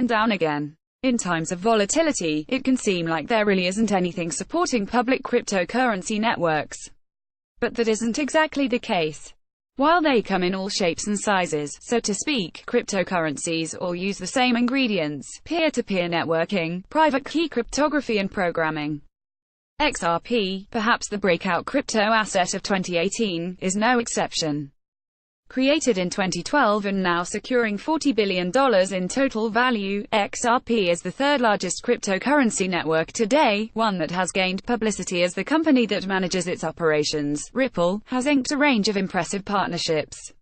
then down again. In times of volatility, it can seem like there really isn't anything supporting public cryptocurrency networks. But that isn't exactly the case. While they come in all shapes and sizes, so to speak, cryptocurrencies all use the same ingredients: peer-to-peer networking, private key cryptography and programming. XRP, perhaps the breakout crypto asset of 2018, is no exception. Created in 2012 and now securing $40 billion in total value, XRP is the third largest cryptocurrency network today, one that has gained publicity as the company that manages its operations, Ripple, has inked a range of impressive partnerships.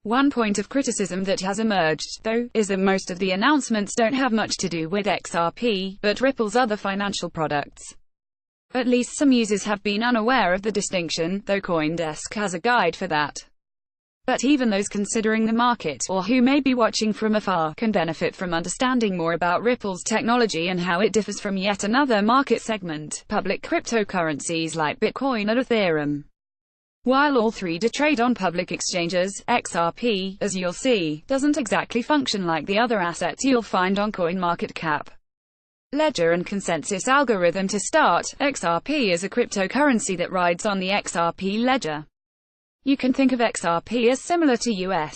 One point of criticism that has emerged, though, is that most of the announcements don't have much to do with XRP, but Ripple's other financial products. At least some users have been unaware of the distinction, though CoinDesk has a guide for that. But even those considering the market, or who may be watching from afar, can benefit from understanding more about Ripple's technology and how it differs from yet another market segment, public cryptocurrencies like Bitcoin and Ethereum. While all three do trade on public exchanges, XRP, as you'll see, doesn't exactly function like the other assets you'll find on CoinMarketCap. Ledger and consensus algorithm. To start, XRP is a cryptocurrency that rides on the XRP ledger. You can think of XRP as similar to US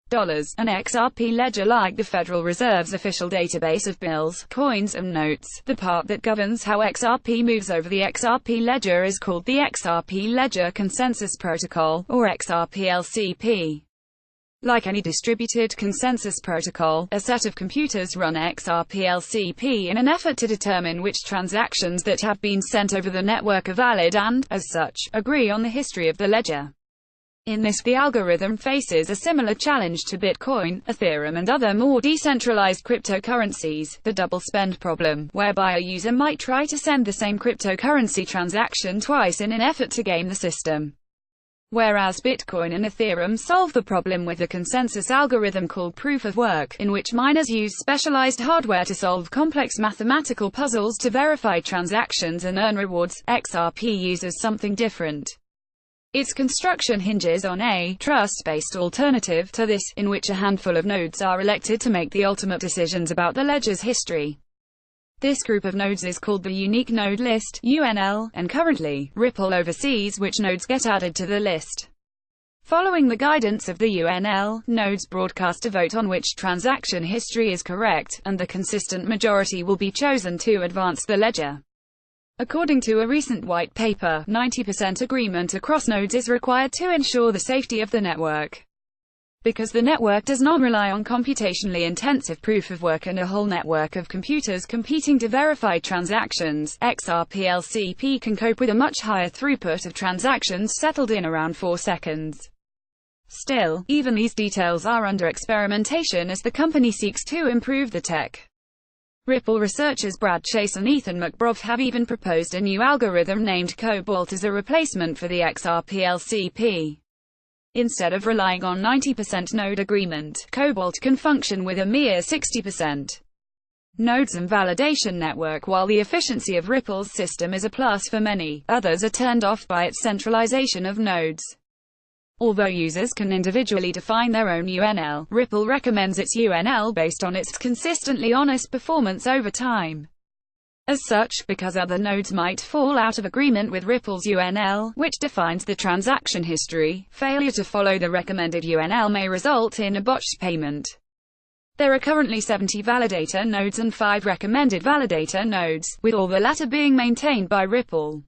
dollars, an XRP ledger like the Federal Reserve's official database of bills, coins, and notes. The part that governs how XRP moves over the XRP ledger is called the XRP Ledger Consensus Protocol, or XRP-LCP. Like any distributed consensus protocol, a set of computers run XRP-LCP in an effort to determine which transactions that have been sent over the network are valid and, as such, agree on the history of the ledger. In this, the algorithm faces a similar challenge to Bitcoin, Ethereum and other more decentralized cryptocurrencies, the double spend problem, whereby a user might try to send the same cryptocurrency transaction twice in an effort to game the system. Whereas Bitcoin and Ethereum solve the problem with a consensus algorithm called proof of work, in which miners use specialized hardware to solve complex mathematical puzzles to verify transactions and earn rewards, XRP uses something different. Its construction hinges on a trust-based alternative to this, in which a handful of nodes are elected to make the ultimate decisions about the ledger's history. This group of nodes is called the Unique Node List, UNL, and currently, Ripple oversees which nodes get added to the list. Following the guidance of the UNL, nodes broadcast a vote on which transaction history is correct, and the consistent majority will be chosen to advance the ledger. According to a recent white paper, 90% agreement across nodes is required to ensure the safety of the network. Because the network does not rely on computationally intensive proof of work and a whole network of computers competing to verify transactions, XRP-LCP can cope with a much higher throughput of transactions settled in around 4 seconds. Still, even these details are under experimentation as the company seeks to improve the tech. Ripple researchers Brad Chase and Ethan McBrough have even proposed a new algorithm named Cobalt as a replacement for the XRP-LCP. Instead of relying on 90% node agreement, Cobalt can function with a mere 60% nodes and validation network. While the efficiency of Ripple's system is a plus for many, others are turned off by its centralization of nodes. Although users can individually define their own UNL, Ripple recommends its UNL based on its consistently honest performance over time. As such, because other nodes might fall out of agreement with Ripple's UNL, which defines the transaction history, failure to follow the recommended UNL may result in a botched payment. There are currently 70 validator nodes and 5 recommended validator nodes, with all the latter being maintained by Ripple.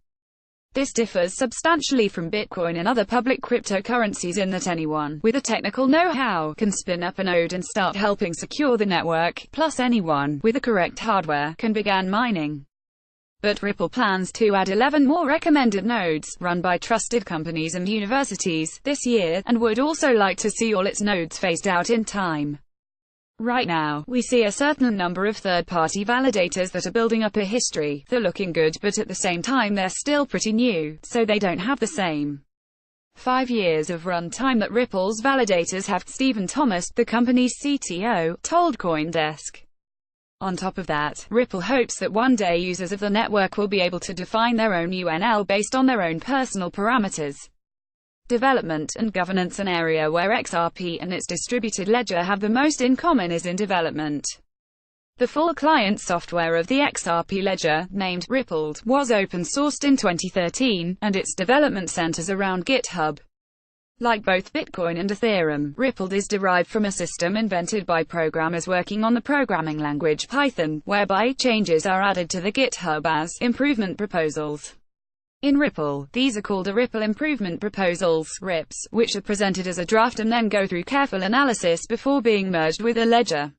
This differs substantially from Bitcoin and other public cryptocurrencies in that anyone with a technical know-how can spin up a node and start helping secure the network, plus anyone with the correct hardware can begin mining. But Ripple plans to add 11 more recommended nodes, run by trusted companies and universities, this year, and would also like to see all its nodes phased out in time. Right now, we see a certain number of third-party validators that are building up a history. They're looking good, but at the same time they're still pretty new, so they don't have the same 5 years of runtime that Ripple's validators have, Stephen Thomas, the company's CTO, told CoinDesk. On top of that, Ripple hopes that one day users of the network will be able to define their own UNL based on their own personal parameters. Development and governance. An area where XRP and its distributed ledger have the most in common is in development. The full client software of the XRP ledger, named Ripple, was open-sourced in 2013, and its development centers around GitHub. Like both Bitcoin and Ethereum, Ripple is derived from a system invented by programmers working on the programming language Python, whereby changes are added to the GitHub as improvement proposals. In Ripple, these are called Ripple Improvement Proposals, RIPs, which are presented as a draft and then go through careful analysis before being merged with a ledger.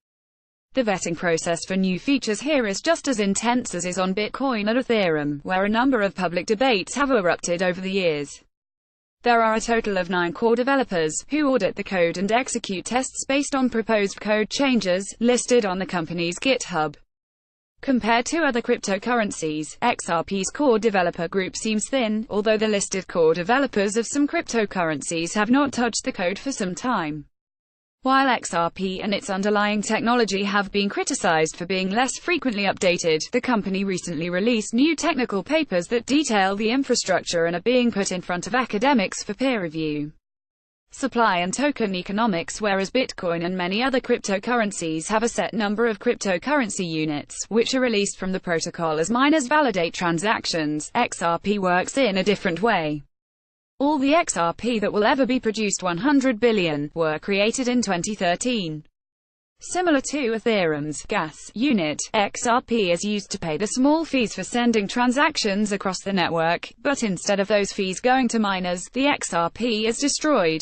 The vetting process for new features here is just as intense as is on Bitcoin and Ethereum, where a number of public debates have erupted over the years. There are a total of 9 core developers, who audit the code and execute tests based on proposed code changes, listed on the company's GitHub. Compared to other cryptocurrencies, XRP's core developer group seems thin, although the listed core developers of some cryptocurrencies have not touched the code for some time. While XRP and its underlying technology have been criticized for being less frequently updated, the company recently released new technical papers that detail the infrastructure and are being put in front of academics for peer review. Supply and token economics. Whereas Bitcoin and many other cryptocurrencies have a set number of cryptocurrency units, which are released from the protocol as miners validate transactions, XRP works in a different way. All the XRP that will ever be produced, 100 billion, were created in 2013. Similar to Ethereum's gas unit, XRP is used to pay the small fees for sending transactions across the network, but instead of those fees going to miners, the XRP is destroyed.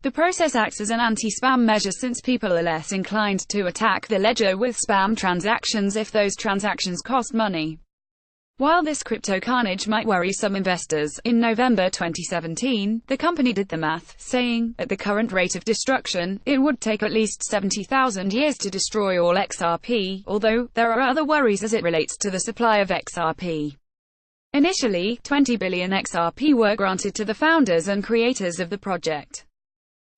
The process acts as an anti-spam measure since people are less inclined to attack the ledger with spam transactions if those transactions cost money. While this crypto carnage might worry some investors, in November 2017, the company did the math, saying, at the current rate of destruction, it would take at least 70,000 years to destroy all XRP, although, there are other worries as it relates to the supply of XRP. Initially, 20 billion XRP were granted to the founders and creators of the project.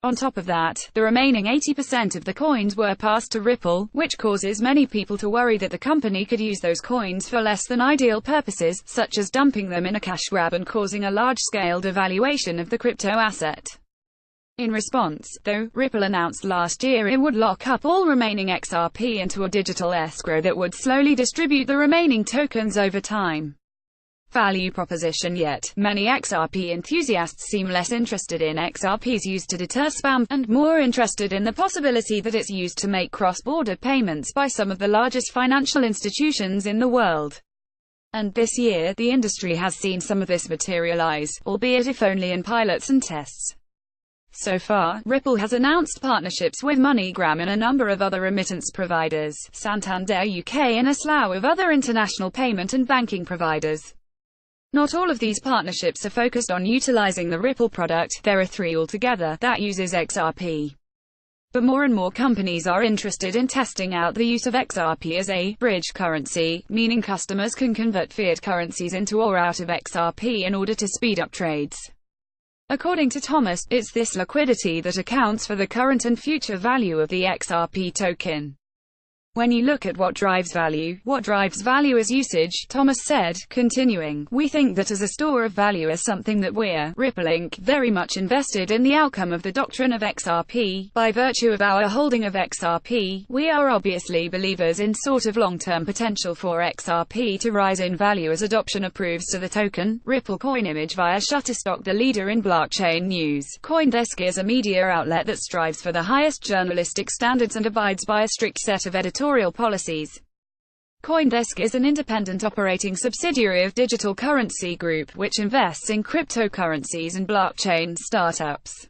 On top of that, the remaining 80% of the coins were passed to Ripple, which causes many people to worry that the company could use those coins for less than ideal purposes, such as dumping them in a cash grab and causing a large-scale devaluation of the crypto asset. In response, though, Ripple announced last year it would lock up all remaining XRP into a digital escrow that would slowly distribute the remaining tokens over time. Value proposition. Yet, many XRP enthusiasts seem less interested in XRP's use to deter spam, and more interested in the possibility that it's used to make cross-border payments by some of the largest financial institutions in the world. And this year, the industry has seen some of this materialize, albeit if only in pilots and tests. So far, Ripple has announced partnerships with MoneyGram and a number of other remittance providers, Santander UK and a slew of other international payment and banking providers. Not all of these partnerships are focused on utilizing the Ripple product, there are 3 altogether, that uses XRP. But more and more companies are interested in testing out the use of XRP as a bridge currency, meaning customers can convert fiat currencies into or out of XRP in order to speed up trades. According to Thomas, it's this liquidity that accounts for the current and future value of the XRP token. When you look at what drives value is usage, Thomas said, continuing, we think that as a store of value is something that we're, Ripple Inc., very much invested in the outcome of the doctrine of XRP. By virtue of our holding of XRP, we are obviously believers in sort of long-term potential for XRP to rise in value as adoption approves to the token. Ripple Coin image via Shutterstock. The leader in blockchain news. CoinDesk is a media outlet that strives for the highest journalistic standards and abides by a strict set of editorial policies. CoinDesk is an independent operating subsidiary of Digital Currency Group, which invests in cryptocurrencies and blockchain startups.